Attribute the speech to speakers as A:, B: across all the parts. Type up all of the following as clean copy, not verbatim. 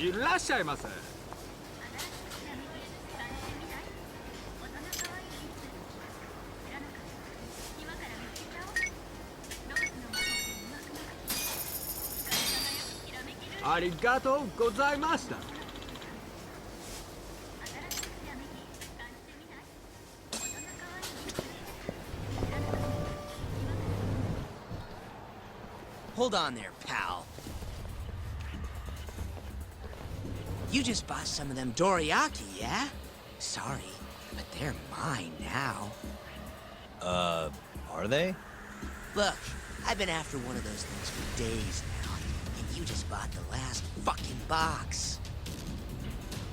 A: いらっしゃいませ。ありがとうございました。
B: Hold on there, pal. You just bought some of them dorayaki, yeah? Sorry, but they're mine now.
C: Are they?
B: Look, I've been after one of those things for days now, and you just bought the last fucking box.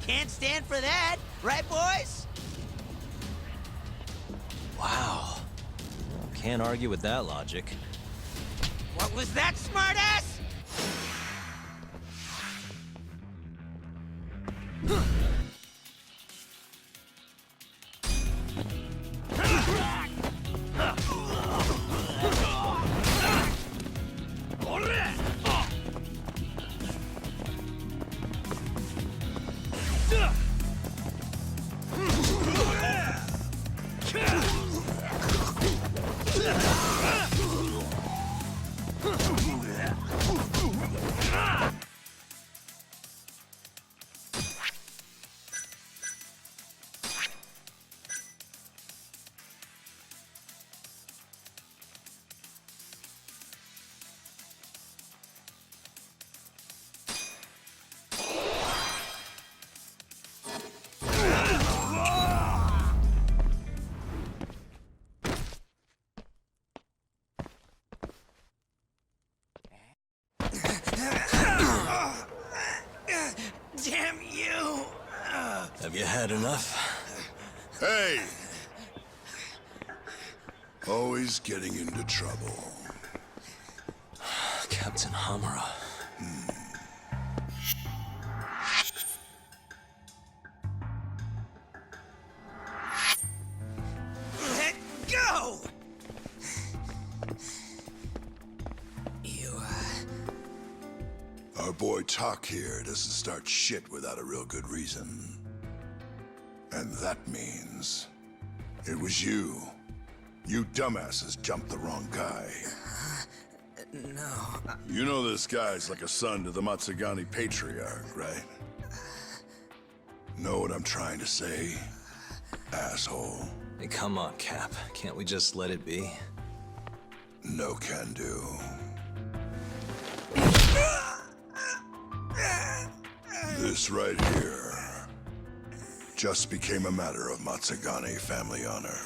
B: Can't stand for that, right, boys?
C: Wow. Can't argue with that logic.
B: What was that, smartass? Damn you!
C: Have you had enough?
D: Hey! Always getting into trouble.
C: Captain Hamura.
B: Let go!
D: Our boy Talk here doesn't start shit without a real good reason. And that means it was you. You dumbasses jumped the wrong guy.
B: No.
D: You know this guy's like a son to the Matsugani patriarch, right? Know what I'm trying to say, asshole?
C: Hey, come on, Cap. Can't we just let it be?
D: No can do. This right here just became a matter of Matsugani family honor.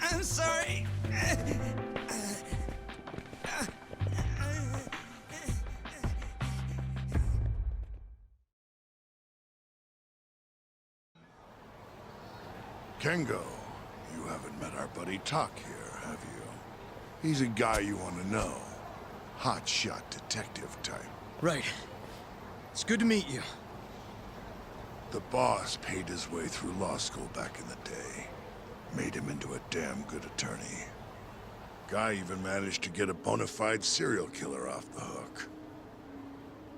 B: I'm sorry.
D: Kengo, you haven't met our buddy Talk here, have you? He's a guy you want to know. Hotshot detective type.
A: Right. It's good to meet you.
D: The boss paid his way through law school back in the day. Made him into a damn good attorney. Guy even managed to get a bona fide serial killer off the hook.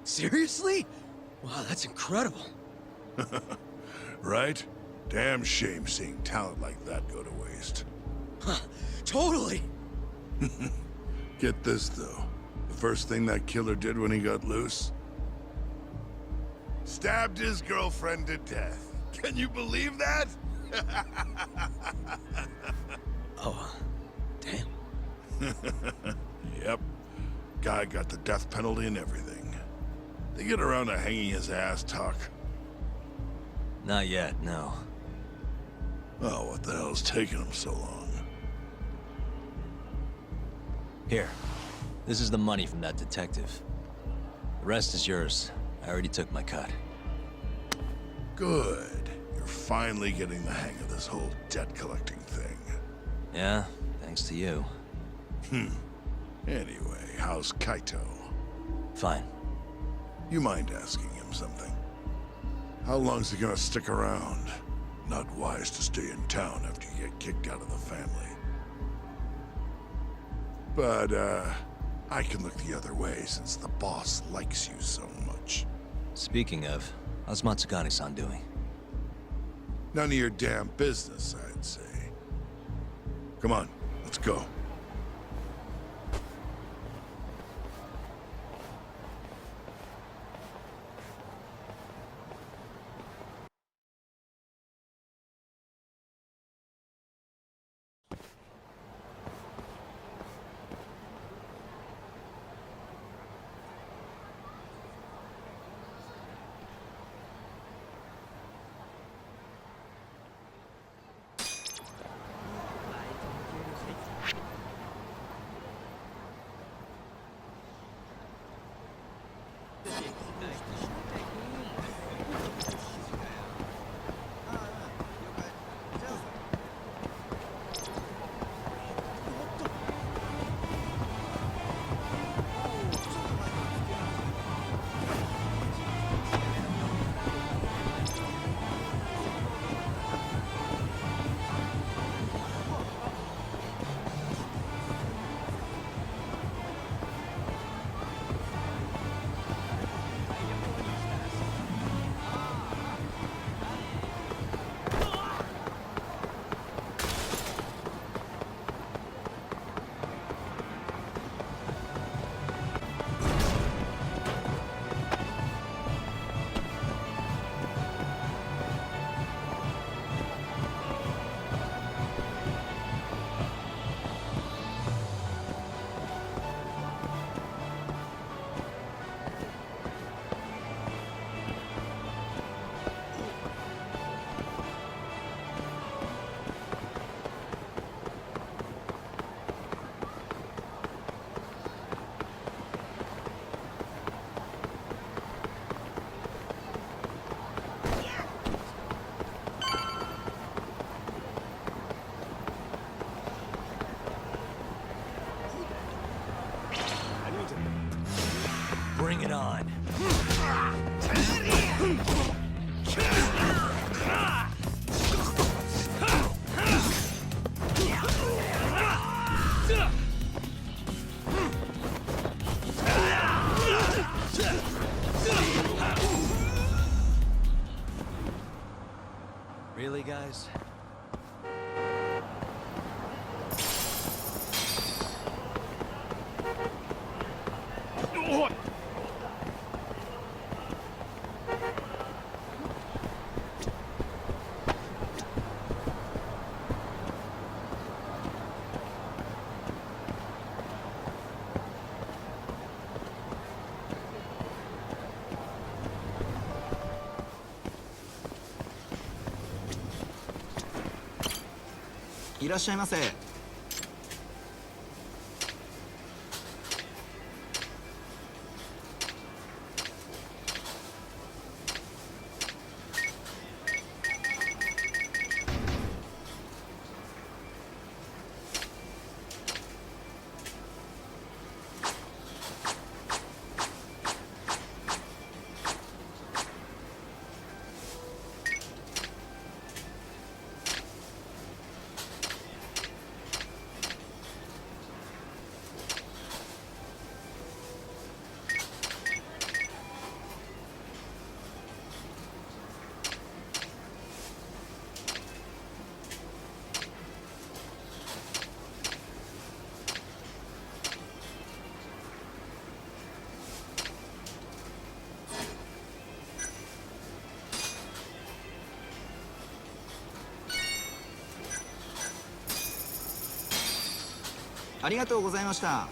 A: Seriously? Wow, that's incredible.
D: Right? Damn shame seeing talent like that go to waste.
A: Huh, totally.
D: Get this, though. The first thing that killer did when he got loose? Stabbed his girlfriend to death. Can you believe that?
A: Oh, damn.
D: Yep. Guy got the death penalty and everything. They get around to hanging his ass, Talk.
C: Not yet, no.
D: Oh, what the hell's taking him so long?
C: Here. This is the money from that detective. The rest is yours. I already took my cut.
D: Good. You're finally getting the hang of this whole debt-collecting thing.
C: Yeah, thanks to you.
D: Anyway, how's Kaito?
C: Fine.
D: You mind asking him something? How long's he gonna stick around? Not wise to stay in town after you get kicked out of the family. But, I can look the other way since the boss likes you so much.
C: Speaking of, how's Matsugane-san doing?
D: None of your damn business, I'd say. Come on, let's go.
C: Bring it on. Really, guys?
E: いらっしゃいませ。ありがとうございました。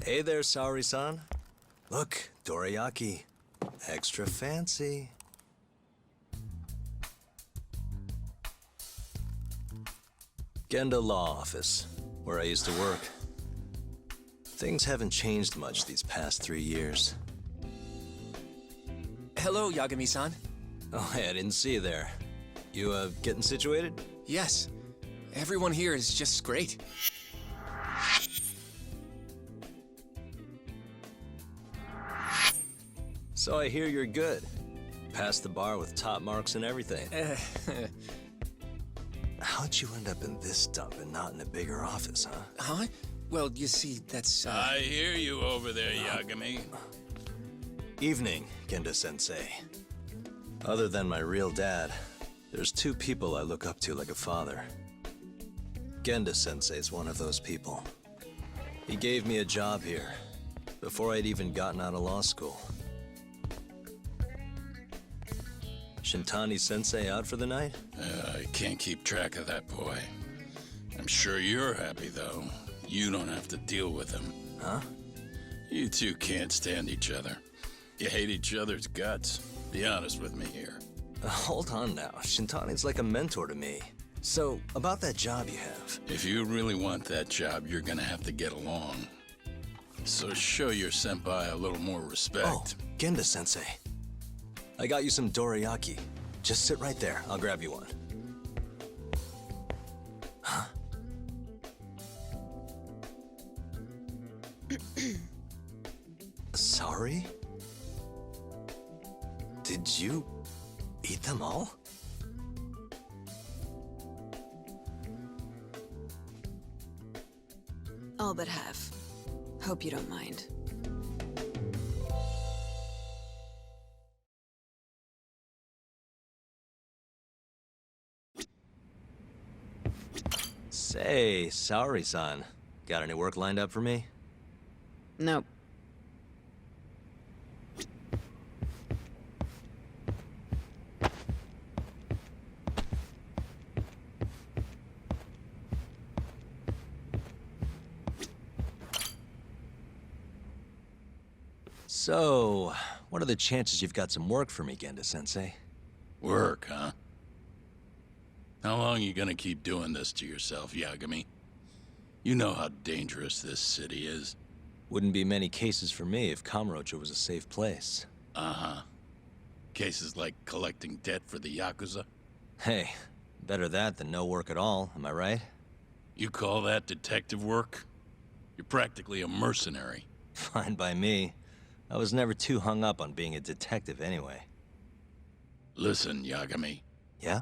C: Hey there, Saori-san. Look, dorayaki. Extra fancy. Genda Law Office, where I used to work. Things haven't changed much these past 3 years.
F: Hello, Yagami-san.
C: Oh, hey, I didn't see you there. You, getting situated?
F: Yes, everyone here is just great.
C: So I hear you're good. Passed the bar with top marks and everything. How'd you end up in this dump and not in a bigger office, huh?
F: Huh? Well, you see, that's,
G: I hear you over there, Yagami.
C: Evening, Genda-sensei. Other than my real dad, there's 2 people I look up to like a father. Genda-sensei's one of those people. He gave me a job here, before I'd even gotten out of law school. Shintani-sensei out for the night?
G: I can't keep track of that boy. I'm sure you're happy, though. You don't have to deal with him.
C: Huh?
G: You two can't stand each other. You hate each other's guts. Be honest with me here.
C: Hold on now. Shintani's like a mentor to me. So, about that job you have.
G: If you really want that job, you're gonna have to get along. So show your senpai a little more respect.
C: Oh, Genda-sensei. I got you some dorayaki. Just sit right there. I'll grab you one. Huh? Sorry? Did you eat them all?
H: All but half. Hope you don't mind.
C: Say, Saori-san. Got any work lined up for me?
H: Nope.
C: So, what are the chances you've got some work for me, Genda-sensei?
G: Work, huh? How long you gonna keep doing this to yourself, Yagami? You know how dangerous this city is.
C: Wouldn't be many cases for me if Kamurocho was a safe place.
G: Uh-huh. Cases like collecting debt for the Yakuza?
C: Hey, better that than no work at all, am I right?
G: You call that detective work? You're practically a mercenary.
C: Fine by me. I was never too hung up on being a detective anyway.
G: Listen, Yagami.
C: Yeah?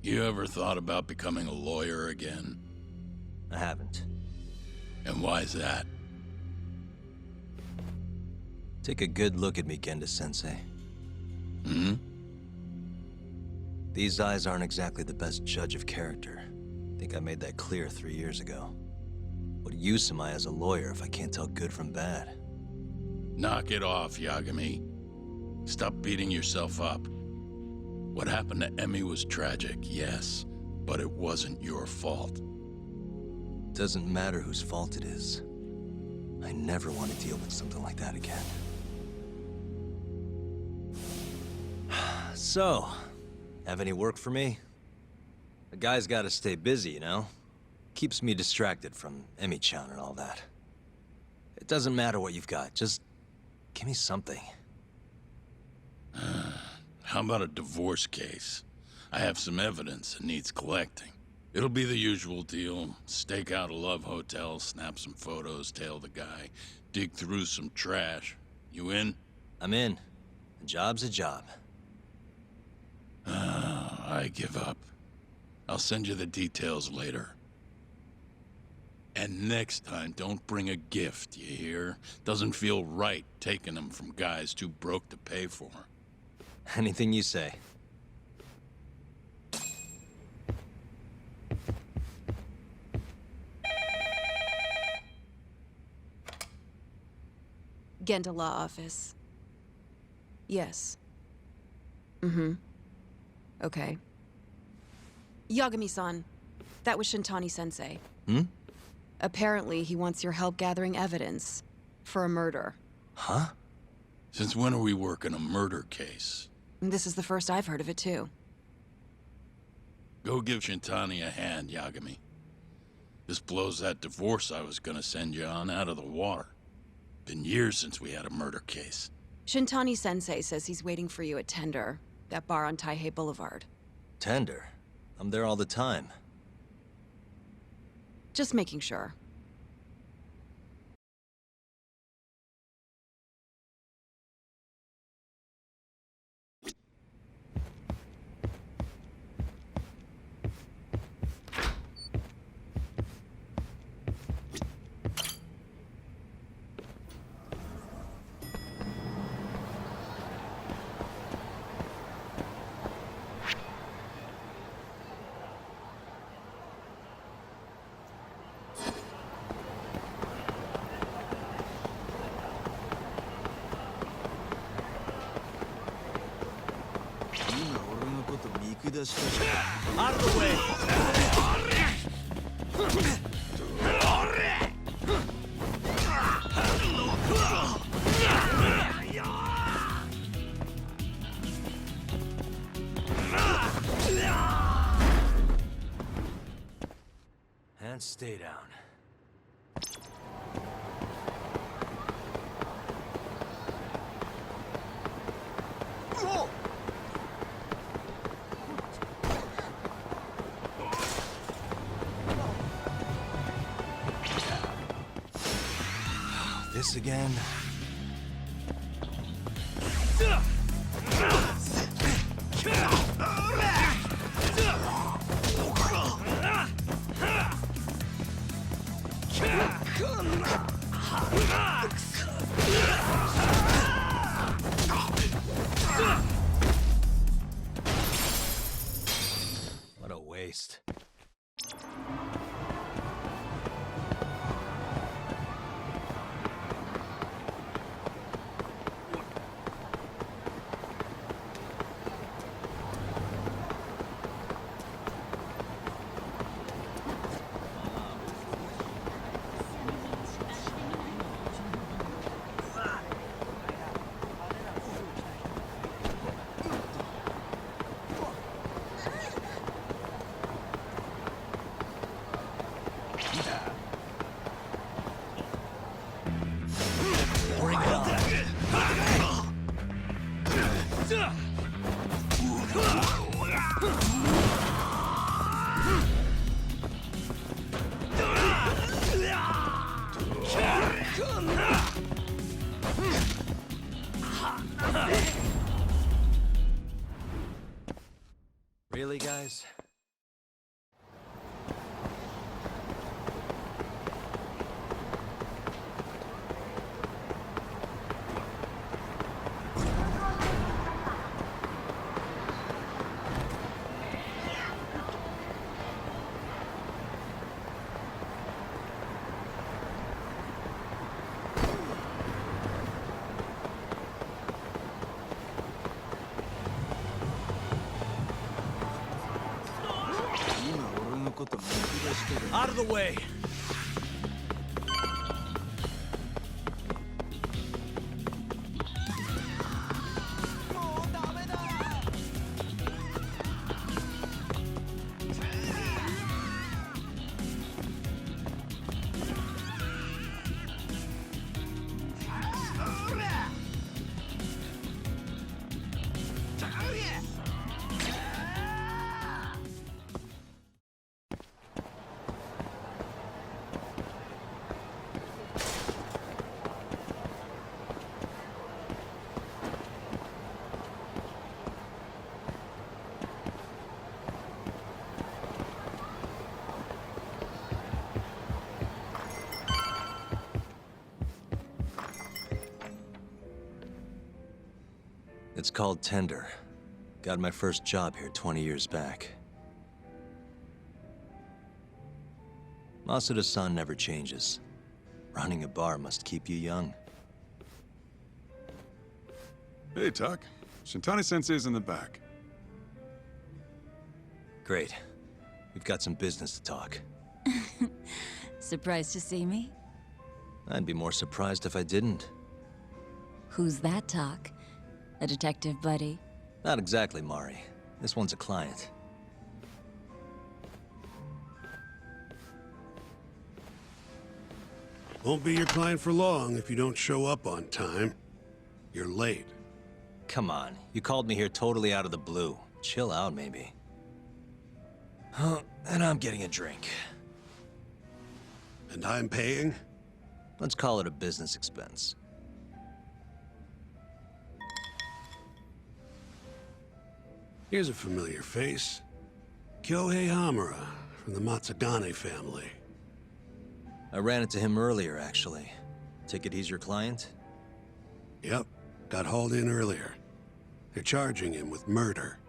G: You ever thought about becoming a lawyer again?
C: I haven't.
G: And why's that?
C: Take a good look at me, Genda-sensei.
G: Hmm?
C: These eyes aren't exactly the best judge of character. I think I made that clear 3 years ago. What use am I as a lawyer if I can't tell good from bad?
G: Knock it off, Yagami. Stop beating yourself up. What happened to Emmy was tragic, yes, but it wasn't your fault.
C: Doesn't matter whose fault it is. I never want to deal with something like that again. So, have any work for me? A guy's gotta stay busy, you know? Keeps me distracted from Emmy-chan and all that. It doesn't matter what you've got, just give me something.
G: How about a divorce case? I have some evidence that needs collecting. It'll be the usual deal. Stake out a love hotel, snap some photos, tail the guy, dig through some trash. You in?
C: I'm in. A job's a job.
G: I give up. I'll send you the details later. And next time, don't bring a gift, you hear? Doesn't feel right taking them from guys too broke to pay for.
C: Anything you say.
H: Genda Law Office. Yes. Mm-hmm. Okay. Yagami-san, that was Shintani-sensei.
C: Hmm?
H: Apparently, he wants your help gathering evidence for a murder.
C: Huh?
G: Since when are we working a murder case?
H: This is the first I've heard of it, too.
G: Go give Shintani a hand, Yagami. This blows that divorce I was gonna send you on out of the water. Been years since we had a murder case.
H: Shintani-sensei says he's waiting for you at Tender, that bar on Taihei Boulevard.
C: Tender. I'm there all the time.
H: Just making sure.
C: Out of the way! And stay down. This again? What a waste. Bring it on. Really, guys? Out of the way! It's called Tender. Got my first job here 20 years back. Masuda-san never changes. Running a bar must keep you young.
I: Hey, Tuck. Shintani-sensei's in the back.
C: Great. We've got some business to talk.
J: Surprised to see me?
C: I'd be more surprised if I didn't.
J: Who's that, Talk? A detective buddy?
C: Not exactly, Mari. This one's a client.
K: Won't be your client for long if you don't show up on time. You're late.
C: Come on, you called me here totally out of the blue. Chill out, maybe. Huh, and I'm getting a drink.
K: And I'm paying?
C: Let's call it a business expense.
K: Here's a familiar face. Kyohei Hamura, from the Matsugane family.
C: I ran into him earlier, actually. Take it he's your client?
K: Yep, got hauled in earlier. They're charging him with murder.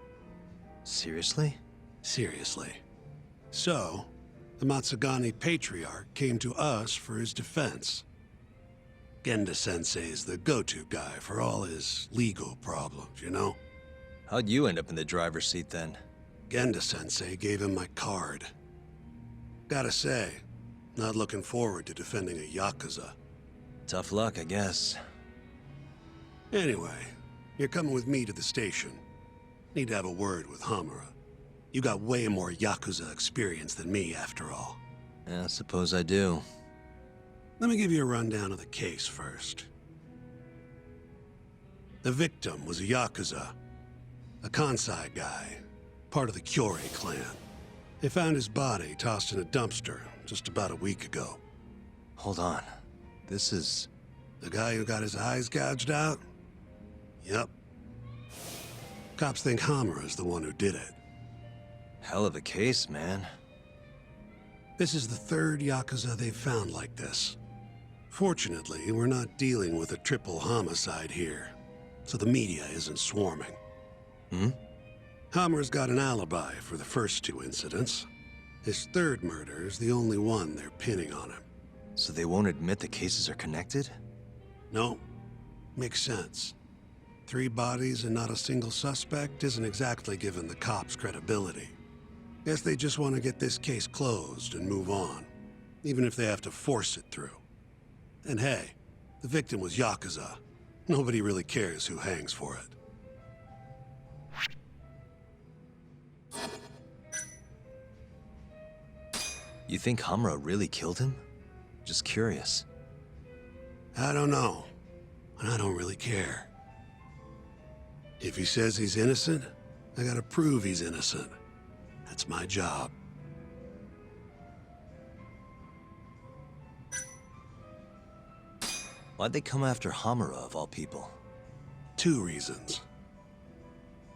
C: Seriously?
K: Seriously. So, the Matsugane patriarch came to us for his defense. Genda-sensei is the go-to guy for all his legal problems, you know?
C: How'd you end up in the driver's seat then?
K: Genda-sensei gave him my card. Gotta say, not looking forward to defending a Yakuza.
C: Tough luck, I guess.
K: Anyway, you're coming with me to the station. Need to have a word with Hamura. You got way more Yakuza experience than me, after all.
C: Yeah, I suppose I do.
K: Let me give you a rundown of the case first. The victim was a Yakuza. A Kansai guy, part of the Kyorei clan. They found his body tossed in a dumpster just about a week ago.
C: Hold on. This is...
K: The guy who got his eyes gouged out? Yep. Cops think Hamura's the one who did it.
C: Hell of a case, man.
K: This is the third Yakuza they've found like this. Fortunately, we're not dealing with a triple homicide here, so the media isn't swarming.
C: Hmm?
K: Hammer's got an alibi for the first two incidents. His third murder is the only one they're pinning on him.
C: So they won't admit the cases are connected?
K: No. Makes sense. 3 bodies and not a single suspect isn't exactly giving the cops credibility. Guess they just want to get this case closed and move on, even if they have to force it through. And hey, the victim was Yakuza. Nobody really cares who hangs for it.
C: You think Hamura really killed him? Just curious.
K: I don't know, and I don't really care. If he says he's innocent, I gotta prove he's innocent. That's my job.
C: Why'd they come after Hamura, of all people?
K: 2 reasons.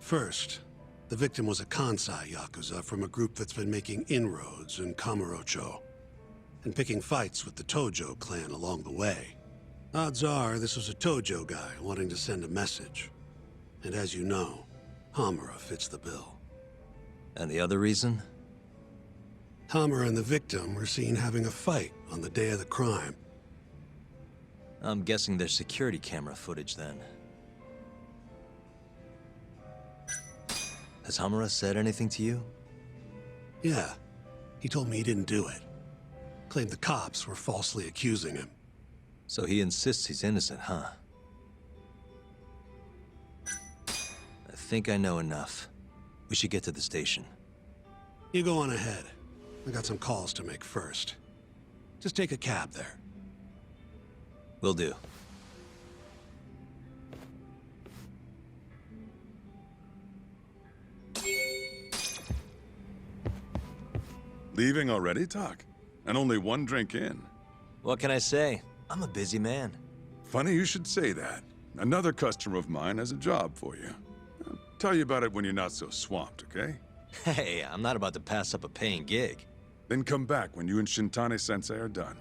K: First, the victim was a Kansai Yakuza from a group that's been making inroads in Kamurocho, and picking fights with the Tojo clan along the way. Odds are this was a Tojo guy wanting to send a message. And as you know, Hamura fits the bill.
C: And the other reason?
K: Hamura and the victim were seen having a fight on the day of the crime.
C: I'm guessing there's security camera footage then. Has Hamura said anything to you?
K: Yeah, he told me he didn't do it. Claimed the cops were falsely accusing him.
C: So he insists he's innocent, huh? I think I know enough. We should get to the station.
K: You go on ahead. I got some calls to make first. Just take a cab there.
C: Will do.
I: Leaving already, Talk? And only 1 drink in.
C: What can I say? I'm a busy man.
I: Funny you should say that. Another customer of mine has a job for you. I'll tell you about it when you're not so swamped, okay?
C: Hey, I'm not about to pass up a paying gig.
I: Then come back when you and Shintane-sensei are done.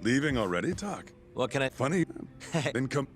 I: Leaving already, Talk?
C: What can I...
I: Funny. Then come...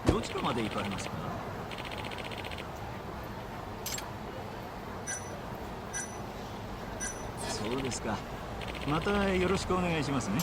E: どちらまで行かれますか？そうですか。またよろしくお願いしますね。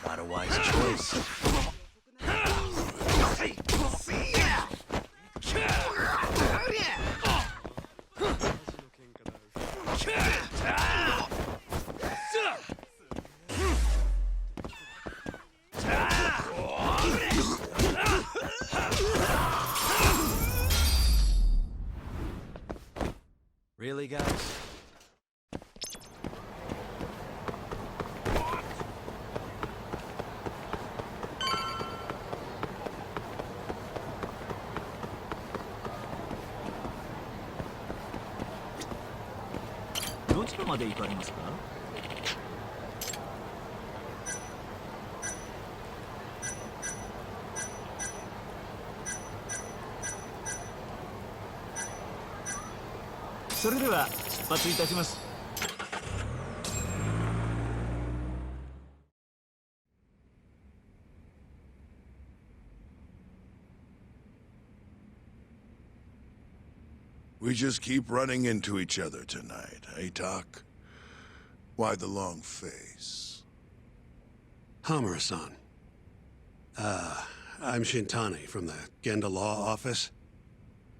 C: Not a wise choice. Really, guys?
E: Do どちらまで行かれますか？それでは出発いたします。
D: We just keep running into each other tonight, eh, Doc? Why the long face?
K: Hamura-san. I'm Shintani from the Genda Law Office.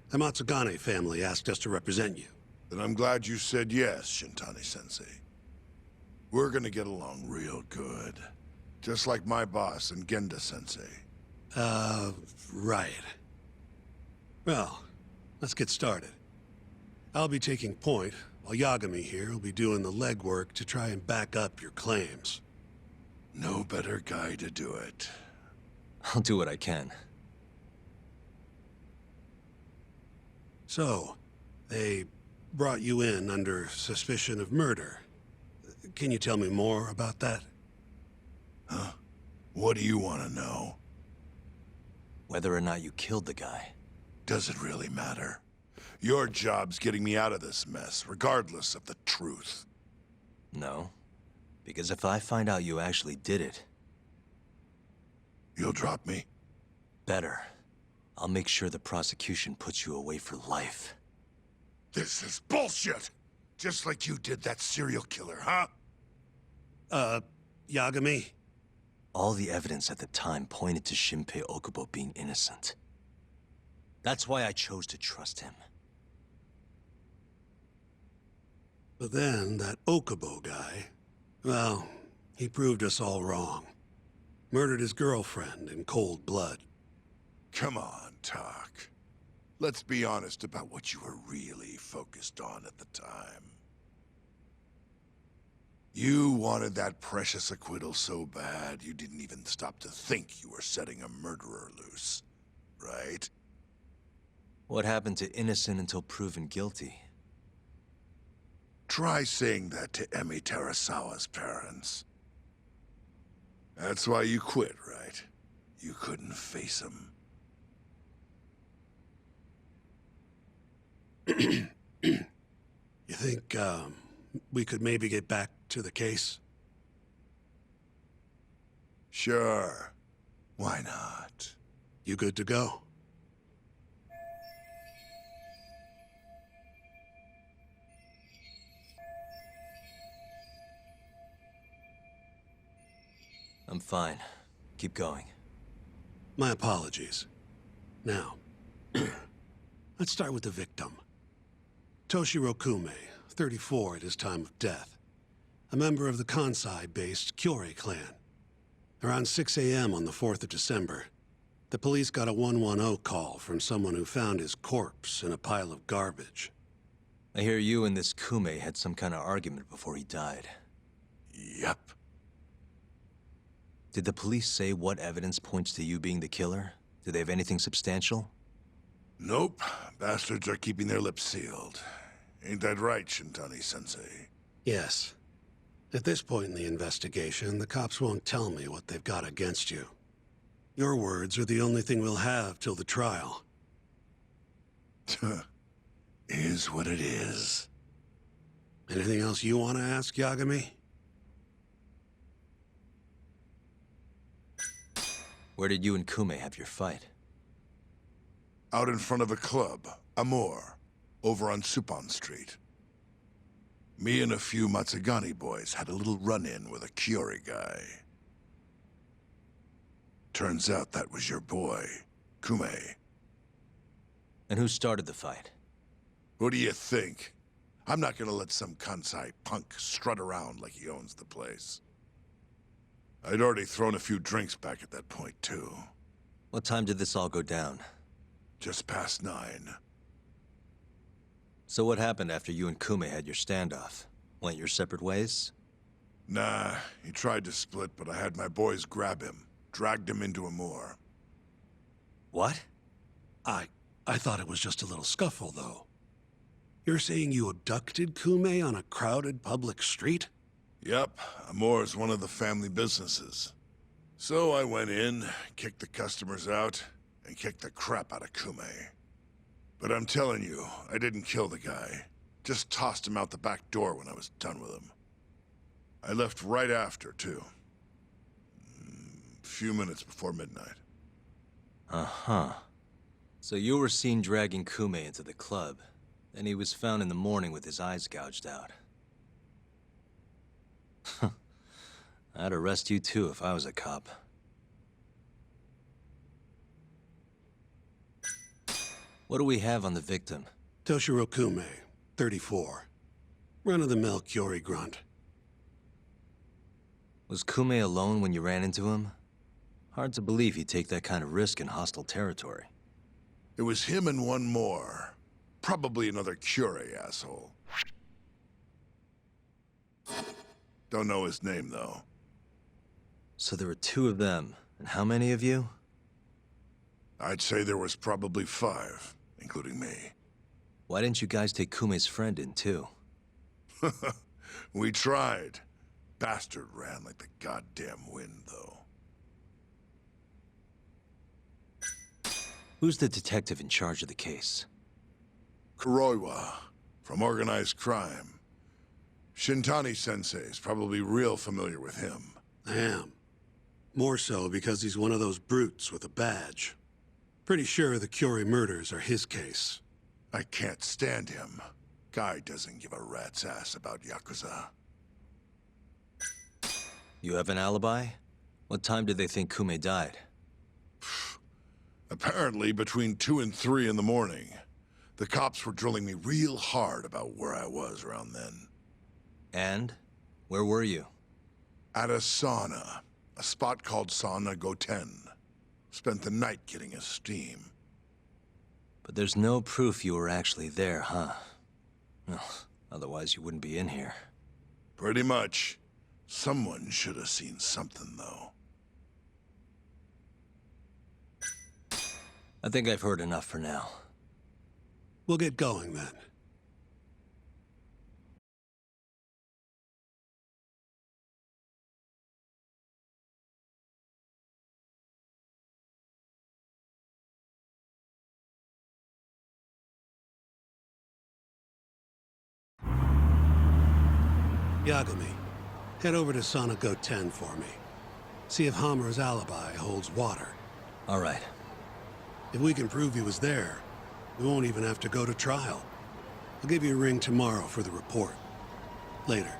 K: The Matsugane family asked us to represent you.
D: Then I'm glad you said yes, Shintani-sensei. We're gonna get along real good. Just like my boss and Genda-sensei.
K: Right. Well, let's get started. I'll be taking point, while Yagami here will be doing the legwork to try and back up your claims.
D: No better guy to do it.
C: I'll do what I can.
K: So, they brought you in under suspicion of murder. Can you tell me more about that?
D: Huh? What do you want to know?
C: Whether or not you killed the guy.
D: Does it really matter? Your job's getting me out of this mess, regardless of the truth.
C: No. Because if I find out you actually did it...
D: You'll drop me?
C: Better. I'll make sure the prosecution puts you away for life.
D: This is bullshit! Just like you did that serial killer, huh?
K: Yagami?
C: All the evidence at the time pointed to Shinpei Okubo being innocent. That's why I chose to trust him.
K: But then, that Okubo guy, well, he proved us all wrong. Murdered his girlfriend in cold blood.
D: Come on, Tak. Let's be honest about what you were really focused on at the time. You wanted that precious acquittal so bad, you didn't even stop to think you were setting a murderer loose, right?
C: What happened to innocent until proven guilty?
D: Try saying that to Emi Terasawa's parents. That's why you quit, right? You couldn't face him.
K: You think, we could maybe get back to the case?
D: Sure. Why not?
K: You good to go?
C: I'm fine. Keep going.
K: My apologies. Now, let's start with the victim. Toshiro Kume, 34 at his time of death. A member of the Kansai-based Kyorei clan. Around 6 a.m. on the 4th of December, the police got a 110 call from someone who found his corpse in a pile of garbage.
C: I hear you and this Kume had some kind of argument before he died.
D: Yep.
C: Did the police say what evidence points to you being the killer? Do they have anything substantial?
D: Nope. Bastards are keeping their lips sealed. Ain't that right, Shintani-sensei?
K: Yes. At this point in the investigation, the cops won't tell me what they've got against you. Your words are the only thing we'll have till the trial.
D: Is what it is.
K: Anything else you want to ask, Yagami?
C: Where did you and Kume have your fight?
D: Out in front of a club, Amor, over on Supon Street. Me and a few Matsugane boys had a little run-in with a Kyorei guy. Turns out that was your boy, Kume.
C: And who started the fight?
D: What do you think? I'm not gonna let some Kansai punk strut around like he owns the place. I'd already thrown a few drinks back at that point, too.
C: What time did this all go down?
D: Just past 9.
C: So what happened after you and Kume had your standoff? Went your separate ways?
D: Nah, he tried to split, but I had my boys grab him. Dragged him into Amor.
C: What?
K: I thought it was just a little scuffle, though. You're saying you abducted Kume on a crowded public street?
D: Yep, Amor's one of the family businesses. So I went in, kicked the customers out, and kicked the crap out of Kume. But I'm telling you, I didn't kill the guy. Just tossed him out the back door when I was done with him. I left right after, too. A few minutes before midnight.
C: Uh-huh. So you were seen dragging Kume into the club. Then he was found in the morning with his eyes gouged out. I'd arrest you too if I was a cop. What do we have on the victim?
K: Toshiro Kume, 34. Run-of-the-mill Kyori grunt.
C: Was Kume alone when you ran into him? Hard to believe he'd take that kind of risk in hostile territory.
D: It was him and one more. Probably another Curie asshole. Don't know his name, though.
C: So there were 2 of them, and how many of you?
D: I'd say there was probably 5, including me.
C: Why didn't you guys take Kume's friend in too?
D: We tried. Bastard ran like the goddamn wind, though.
C: Who's the detective in charge of the case?
D: Kuroiwa, from organized crime. Shintani-sensei's probably real familiar with him.
K: I am. More so because he's one of those brutes with a badge. Pretty sure the Curie murders are his case.
D: I can't stand him. Guy doesn't give a rat's ass about Yakuza.
C: You have an alibi? What time did they think Kume died?
D: Apparently between 2 and 3 in the morning. The cops were drilling me real hard about where I was around then.
C: And? Where were you?
D: At a sauna. A spot called Sauna Goten. Spent the night getting a steam.
C: But there's no proof you were actually there, huh? Well, otherwise you wouldn't be in here.
D: Pretty much. Someone should have seen something, though.
C: I think I've heard enough for now.
K: We'll get going then. Yagami, head over to Sonic 10 for me. See if Hammer's alibi holds water.
C: All right.
K: If we can prove he was there, we won't even have to go to trial. I'll give you a ring tomorrow for the report. Later.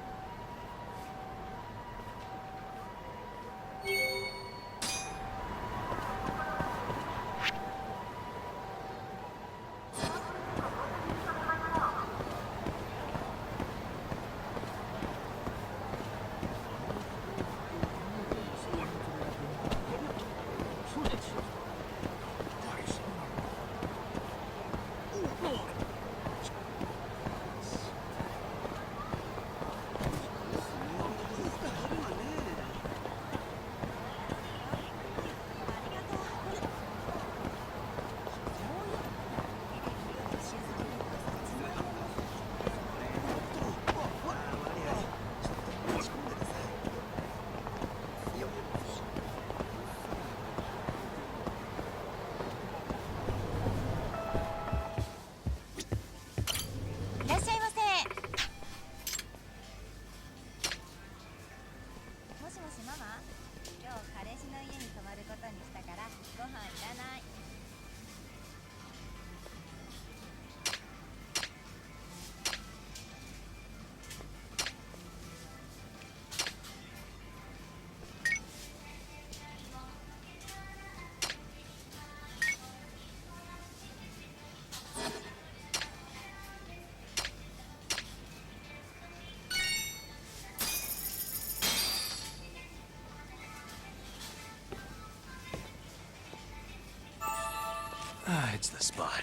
C: It's the spot.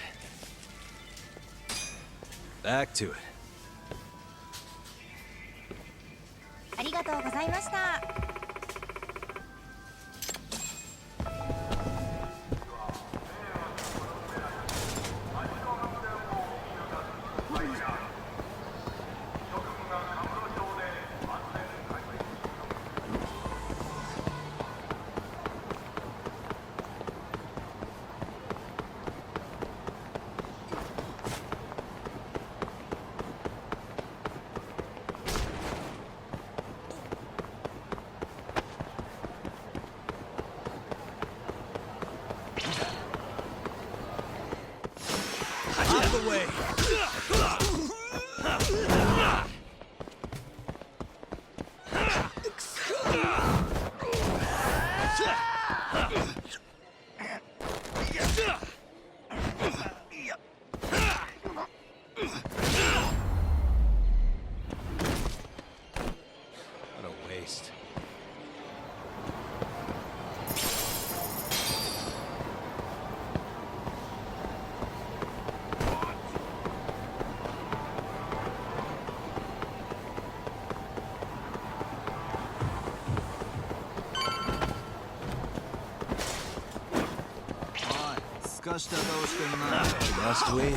C: Back to it.
L: ありがとうございました。
A: Out of the way.
C: Must we?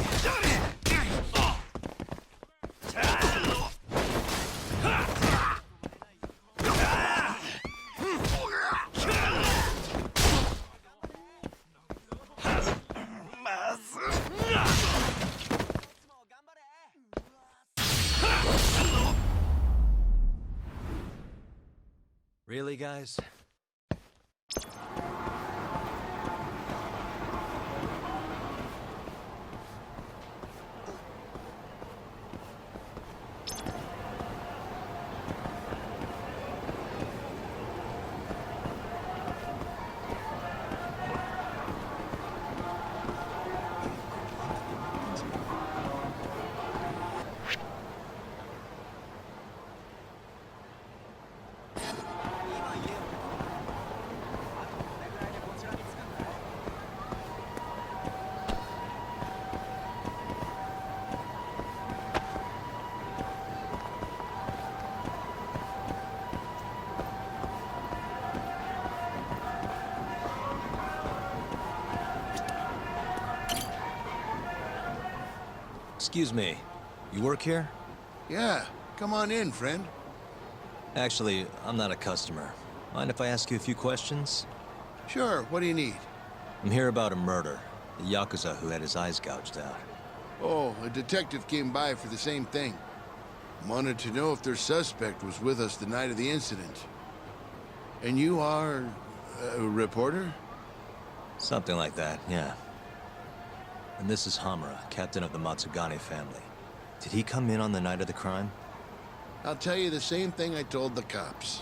C: Really, guys? Excuse me, you work here?
D: Yeah, come on in, friend.
C: Actually, I'm not a customer. Mind if I ask you a few questions?
D: Sure, what do you need?
C: I'm here about a murder. The Yakuza who had his eyes gouged out.
D: Oh, a detective came by for the same thing. Wanted to know if their suspect was with us the night of the incident. And you are a reporter?
C: Something like that, yeah. And this is Hamura, captain of the Matsugane family. Did he come in on the night of the crime?
D: I'll tell you the same thing I told the cops.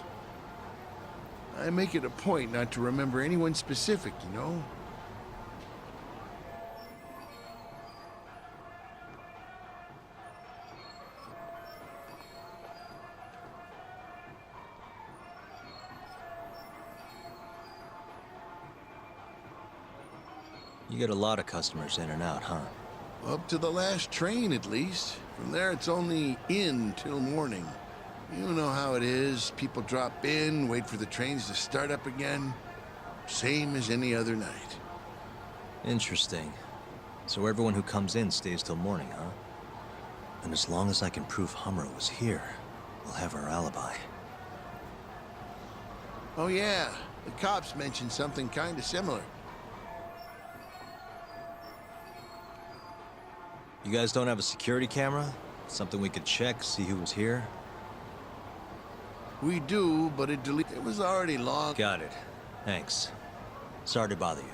D: I make it a point not to remember anyone specific, you know?
C: You get a lot of customers in and out, huh?
D: Up to the last train, at least. From there, it's only in till morning. You know how it is. People drop in, wait for the trains to start up again. Same as any other night.
C: Interesting. So everyone who comes in stays till morning, huh? And as long as I can prove Hamura was here, we'll have our alibi.
D: Oh yeah, the cops mentioned something kind of similar.
C: You guys don't have a security camera? Something we could check, see who was here?
D: We do, but it was already long.
C: Got it. Thanks. Sorry to bother you.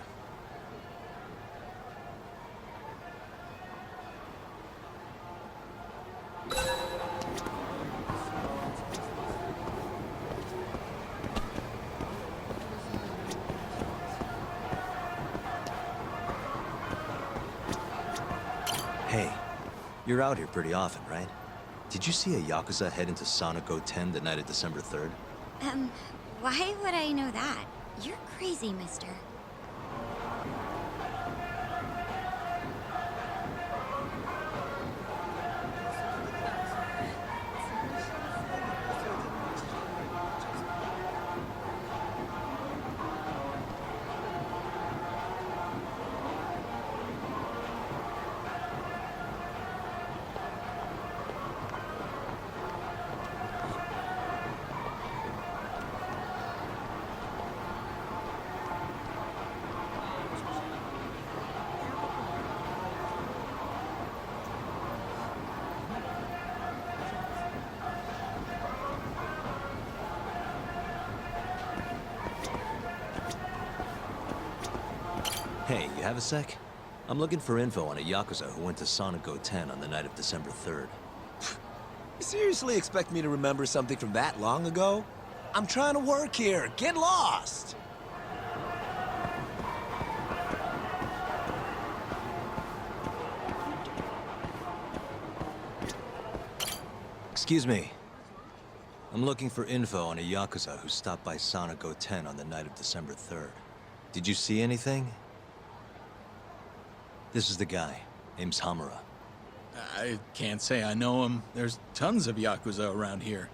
C: Hey, you're out here pretty often, right? Did you see a Yakuza head into Sonic 10 the night of December 3rd?
L: Why would I know that? You're crazy, mister.
C: Hey, you have a sec? I'm looking for info on a Yakuza who went to Sonic 10 on the night of December 3rd.
M: You seriously expect me to remember something from that long ago? I'm trying to work here. Get lost!
C: Excuse me. I'm looking for info on a Yakuza who stopped by Sonic 10 on the night of December 3rd. Did you see anything? This is the guy. Name's Hamura.
A: I can't say I know him. There's tons of Yakuza around here.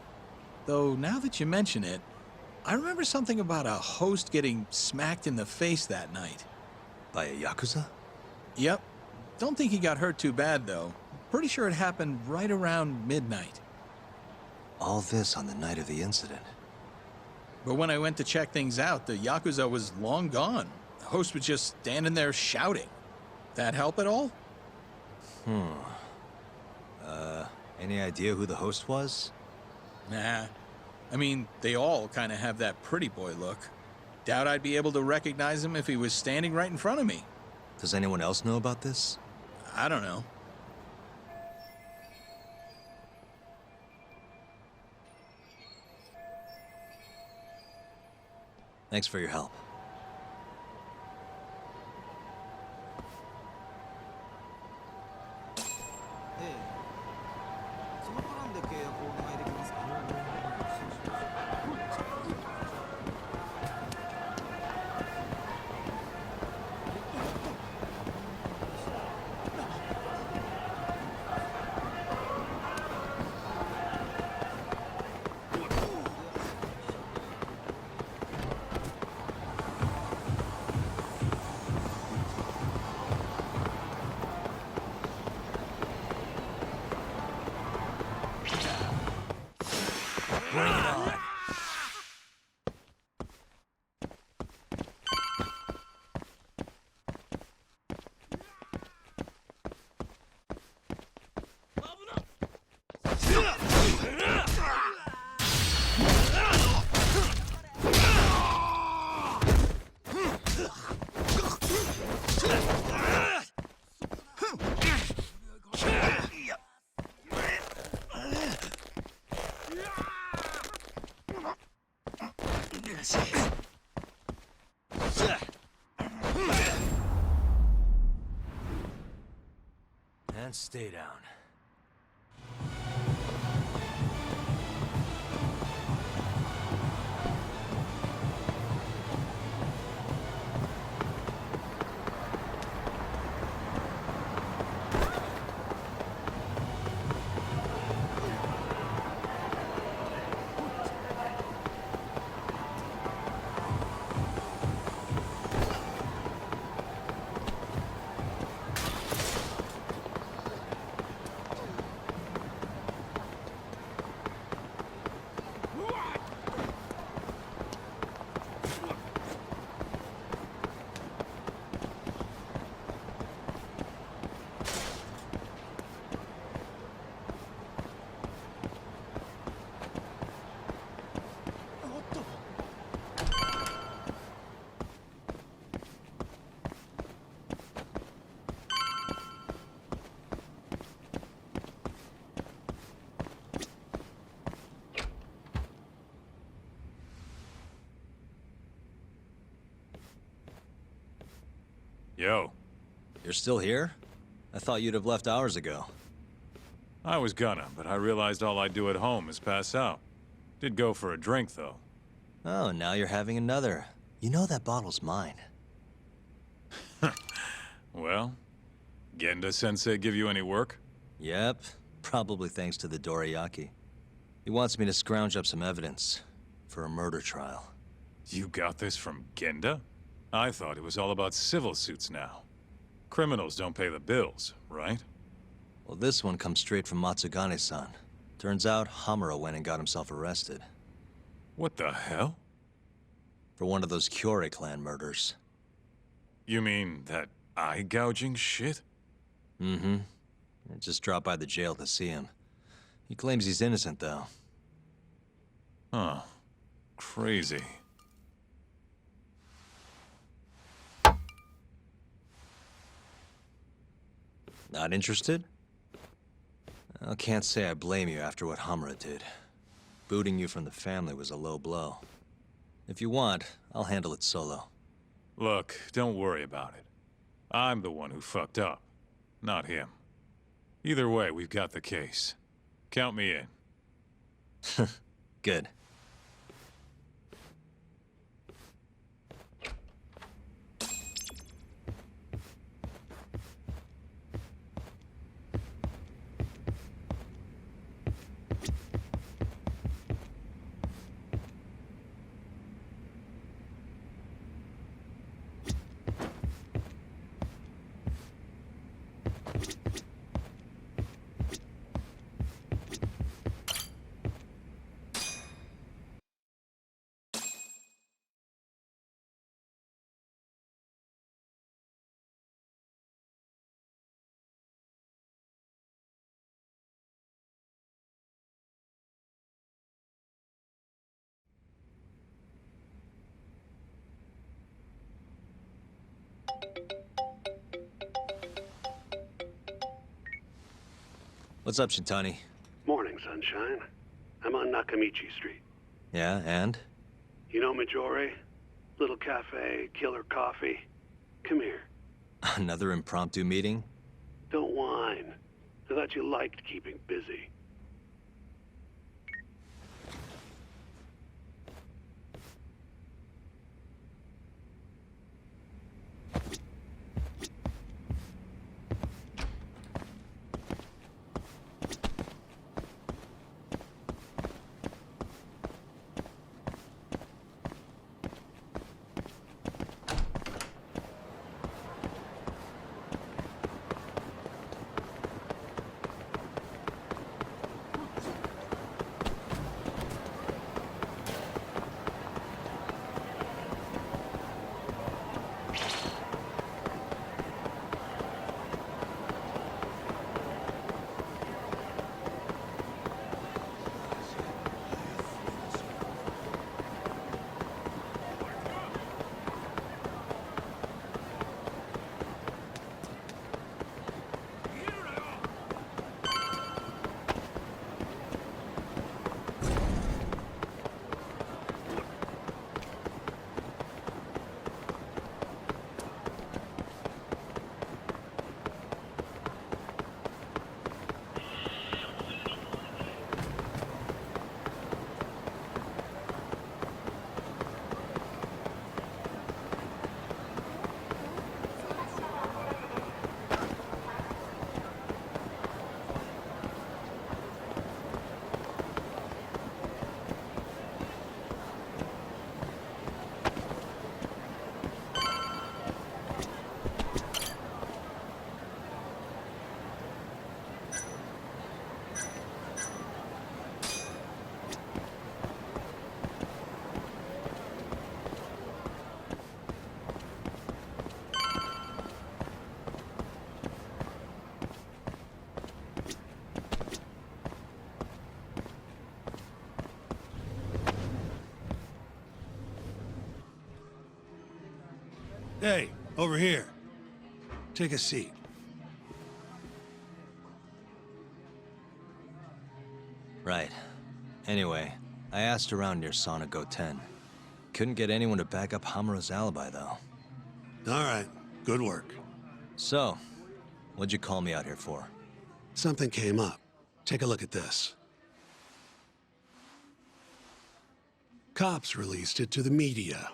A: Though, now that you mention it, I remember something about a host getting smacked in the face that night.
C: By a Yakuza?
A: Yep. Don't think he got hurt too bad, though. Pretty sure it happened right around midnight.
C: All this on the night of the incident.
A: But when I went to check things out, the Yakuza was long gone. The host was just standing there shouting. That help at all?
C: Any idea who the host was?
A: Nah. I mean, they all kind of have that pretty boy look. Doubt I'd be able to recognize him if he was standing right in front of me.
C: Does anyone else know about this?
A: I don't know.
C: Thanks for your help. Bring it on. And stay down.
N: Yo.
C: You're still here? I thought you'd have left hours ago.
N: I was gonna, but I realized all I do at home is pass out. Did go for a drink, though.
C: Oh, now you're having another. You know that bottle's mine.
N: Well, Genda-sensei give you any work?
C: Yep, probably thanks to the Dorayaki. He wants me to scrounge up some evidence for a murder trial.
N: You got this from Genda? I thought it was all about civil suits now. Criminals don't pay the bills, right?
C: Well, this one comes straight from Matsugane-san. Turns out Hamura went and got himself arrested.
N: What the hell?
C: For one of those Kyorei clan murders.
N: You mean that eye-gouging shit?
C: Mm-hmm. I just dropped by the jail to see him. He claims he's innocent, though.
N: Huh. Crazy.
C: Not interested? I can't say I blame you after what Hamura did. Booting you from the family was a low blow. If you want, I'll handle it solo.
N: Look, don't worry about it. I'm the one who fucked up, not him. Either way, we've got the case. Count me in.
C: Good. What's up, Shintani?
K: Morning, sunshine. I'm on Nakamichi Street.
C: Yeah, and?
K: You know Majore? Little cafe, killer coffee. Come here.
C: Another impromptu meeting?
K: Don't whine. I thought you liked keeping busy. Hey, over here. Take a seat.
C: Right. Anyway, I asked around near Sonic 10. Couldn't get anyone to back up Hamura's alibi, though.
K: All right, good work.
C: So, what'd you call me out here for?
K: Something came up. Take a look at this. Cops released it to the media.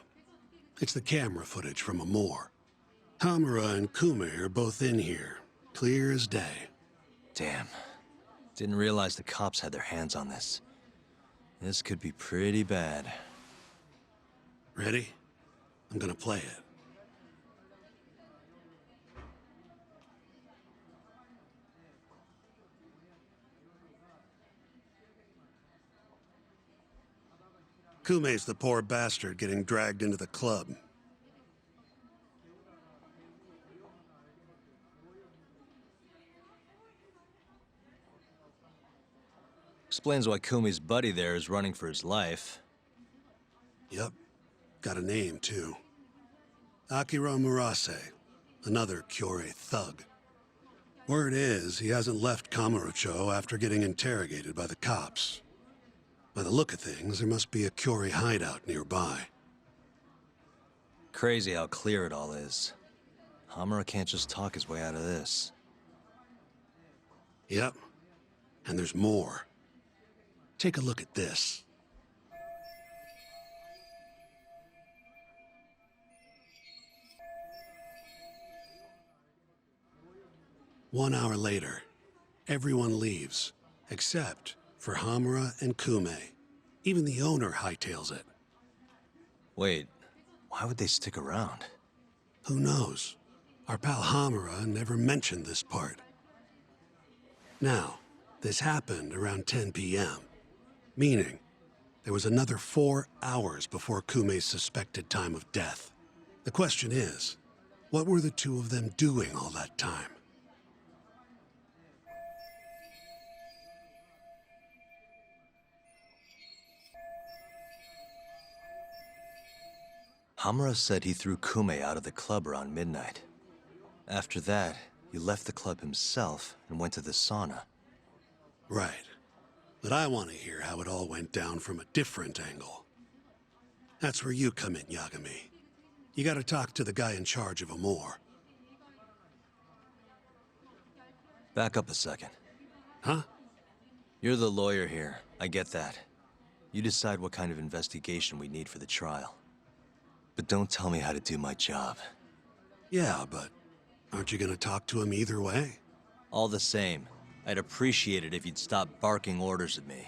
K: It's the camera footage from a moor. Hamura and Kume are both in here, clear as day.
C: Damn. Didn't realize the cops had their hands on this. This could be pretty bad.
K: Ready? I'm gonna play it. Kume's the poor bastard getting dragged into the club.
C: Explains why Kumi's buddy there is running for his life.
K: Yep. Got a name, too. Akira Murase, another Kyorei thug. Word is, he hasn't left Kamurocho after getting interrogated by the cops. By the look of things, there must be a Kyorei hideout nearby.
C: Crazy how clear it all is. Hamura can't just talk his way out of this.
K: Yep. And there's more. Take a look at this. One hour later, everyone leaves, except for Hamura and Kume. Even the owner hightails it.
C: Wait, why would they stick around?
K: Who knows? Our pal Hamura never mentioned this part. Now, this happened around 10 p.m., meaning there was another 4 hours before Kume's suspected time of death. The question is, what were the two of them doing all that time?
C: Hamura said he threw Kume out of the club around midnight. After that, he left the club himself and went to the sauna.
K: Right. But I want to hear how it all went down from a different angle. That's where you come in, Yagami. You gotta talk to the guy in charge of Amor.
C: Back up a second.
K: Huh?
C: You're the lawyer here. I get that. You decide what kind of investigation we need for the trial. But don't tell me how to do my job.
K: Yeah, but aren't you gonna talk to him either way?
C: All the same, I'd appreciate it if you'd stop barking orders at me.